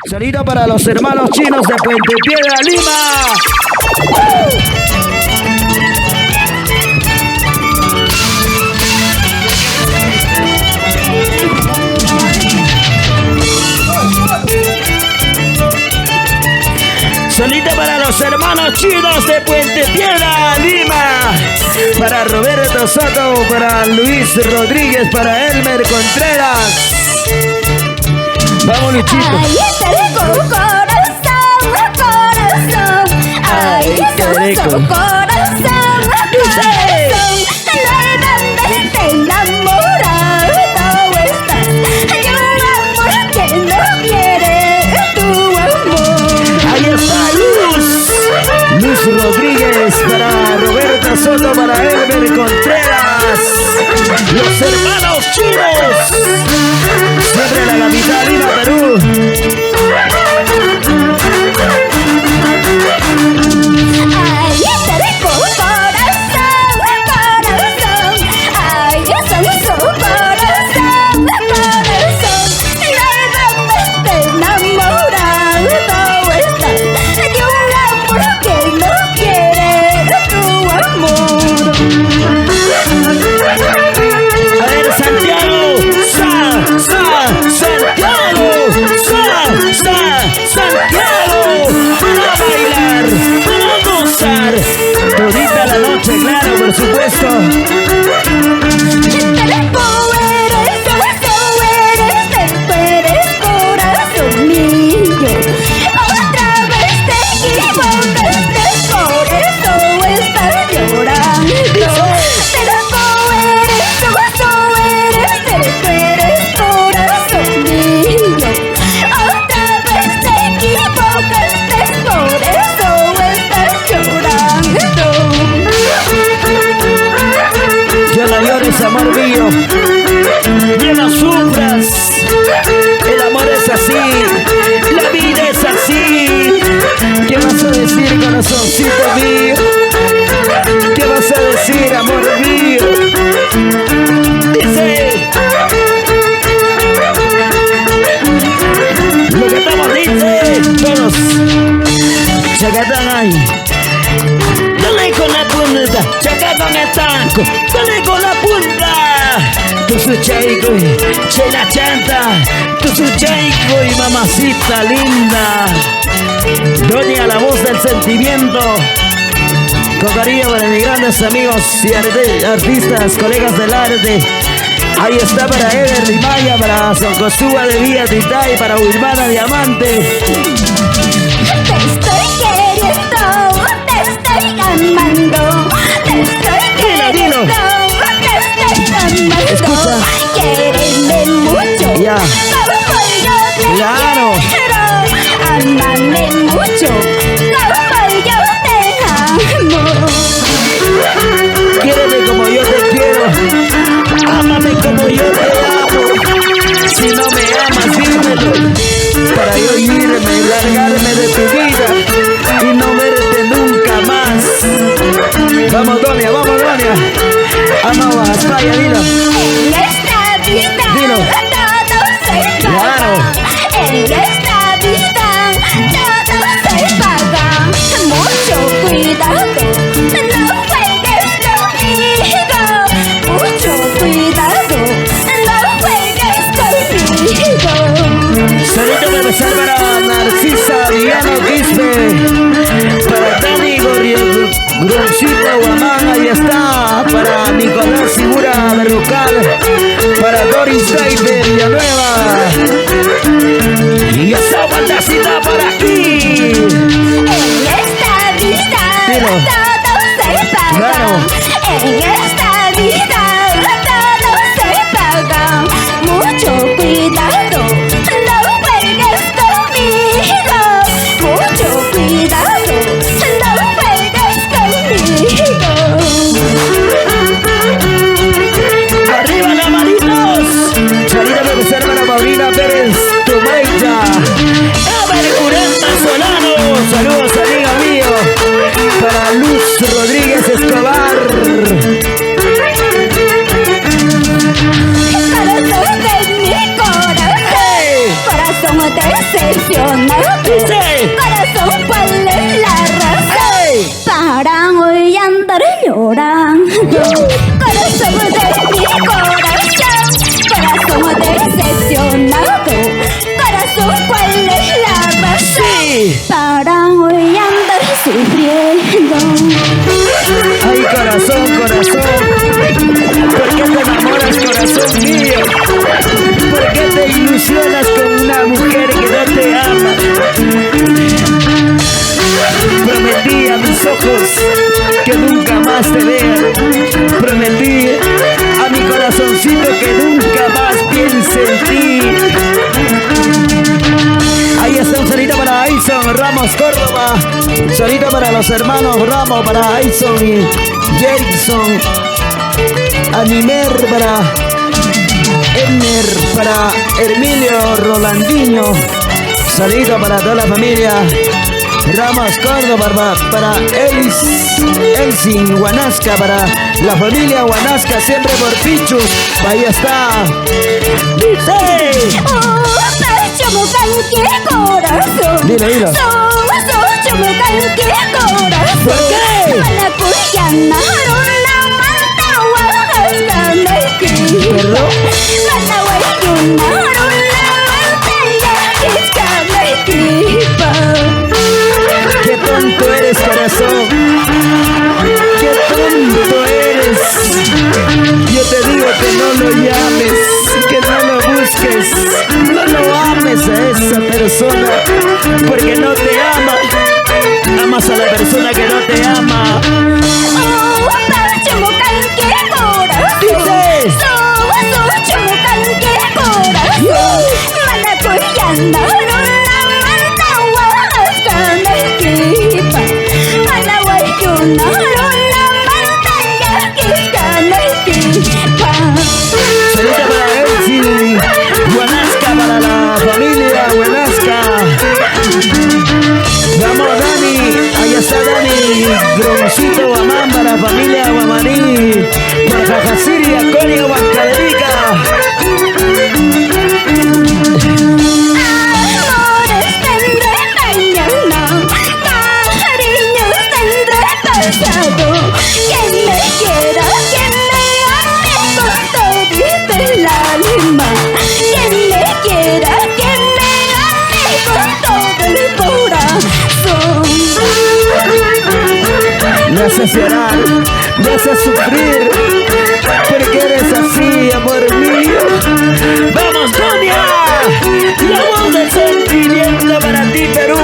Salida para los hermanos chinos de Puente Piedra, Lima. Solita para los hermanos chinos de Puente Piedra, Lima. Para Roberto Soto, para Luis Rodríguez, para Elmer Contreras. Vamos, Luchito. Ahí te dejo corazón, corazón. Ahí te dejo corazón, corazón. Nuevamente enamorado estás de un amor que no quiere tu amor. Ahí está Luis Rodríguez, para Roberto Soto, para Elmer Contreras. Los hermanos chinos. Siempre la capital, Lima, Perú. Ahí te dejo corazón, corazón. Ahí son su corazón, corazón. Nuevamente enamorado estás de un amor que no quiere tu amor. A ver, Santiago, Santiago, para bailar, para gozar, todita la noche, claro, por supuesto. Eres corazón mío. Otra vez te equivocaste, por eso estás llorando. Eres corazón mío. Otra vez te equivocaste, por eso estás llorando. Ya no llores, amor mío, ya no sufras. El amor es así, la vida es así. ¿Qué vas a decir, corazoncito mío? ¿Qué vas a decir, amor mío? Dice lo que estamos, dice todos. Chacatán ahí. Dale con la punta, chacatán estanco, dale con la punta. Tu su chaico, chela chanta, tu su chaico y mamacita linda. Doña, la voz del sentimiento. Con cariño para mis grandes amigos y artistas, colegas del arte. Ahí está para Eder Rimaya, para Soncosúa de Villa Titay, para Wilmana Diamante. Te estoy queriendo, te estoy amando, te estoy queriendo, te estoy amando. Escucha. Quiéreme mucho, Ya. como yo te Claro. quiero. Ámame mucho, como yo te amo. Quiéreme como yo te quiero, ámame como yo te amo. Si no me amas, dímelo, para yo irme y largarme de tu vida y no verte nunca más. Vamos, Doña, vamos, Doña. Vamos, Aspaya, dilo. En esta vida Dilo. todo se paga. Claro. En esta vida todo se paga. Mucho cuidado, no juegues conmigo. Mucho cuidado, no juegues conmigo. Saludos para empezar para Narcisa Villano Quispe, para Dani Groncito Guamán, ahí está, para Nicolás Sigura Berrucal, para Doris Gaite Villanueva, y esa bandacita para aquí. En esta vida Dilo. todo se paga. Claro. En esta vida todo se paga. Mucho cuidado, no juegues conmigo. Mucho cuidado, no juegues conmigo. Arriba las manitos. Salida para empezar para Paulina Pérez Tomaita, Ever Curenta Solano, saludos amigo mío, para Luz Rodríguez Escobar. decepcionado. Dice. Corazón, ¿cuál es la razón? ¡Ey! Para hoy andar llorando. Corazón de mi corazón. Corazón decepcionado. Corazón, ¿cuál es la razón? Sí. Para hoy andar sufriendo. Ay, corazón, corazón, ¿por qué te enamoras, corazón mío? ¿Por qué te ilusionas con una mujer que no te ama? Prometí a mis ojos que nunca más te vean. Prometí a mi corazoncito que nunca más piense en ti. Ahí está un salito para Aison Ramos Córdoba. Salito para los hermanos Ramos, para Aison y Jason. Animer para Edner, para Hermilio Rolandinho. Salito para toda la familia Ramos Córdoba, para Elsin Guanasca, para la familia Guanasca, siempre por Pichus. Ahí está. Dice. Corazón. Dilo, dilo. ¿Por qué? ¿Perdón? Qué tonto eres, corazón. Qué tonto eres. Yo te digo que no lo llames, que no lo busques, no lo ames a esa persona, porque no te ama. Amas a la persona que no te ama. Dice. Salita para Elsie Guanasca, para la familia Guanasca. Vamos, Dani. Allá está Dani Groncito Guamán, para la familia Guamaní. Para Jajasiria, Conio Huancavelica. Me haces llorar, me haces sufrir, porque eres así, amor mío. ¡Vamos, Donia! La voz del sentimiento para ti, Perú.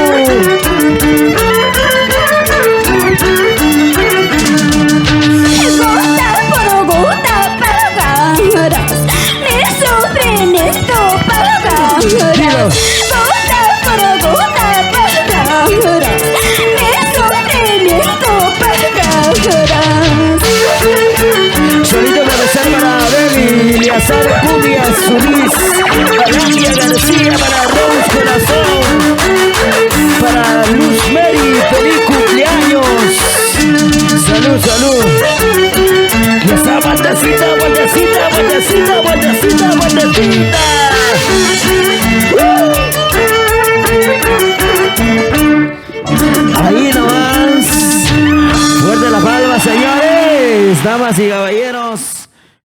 Gota por gota pagarás, mi sufrimiento pagarás. Dilo. Gota por gota pagarás, mi sufrimiento pagarás. Solito para besar para Baby, Eliazar Cubia, Sulis, Arania García, para Rose Corazón, para Luz Mary, feliz cumpleaños. Salud, salud. Y esa guantacita, guantacita, guantacita, guantacita, guantacita. Ahí nomás. Fuerte las palmas, señores, damas y caballeros.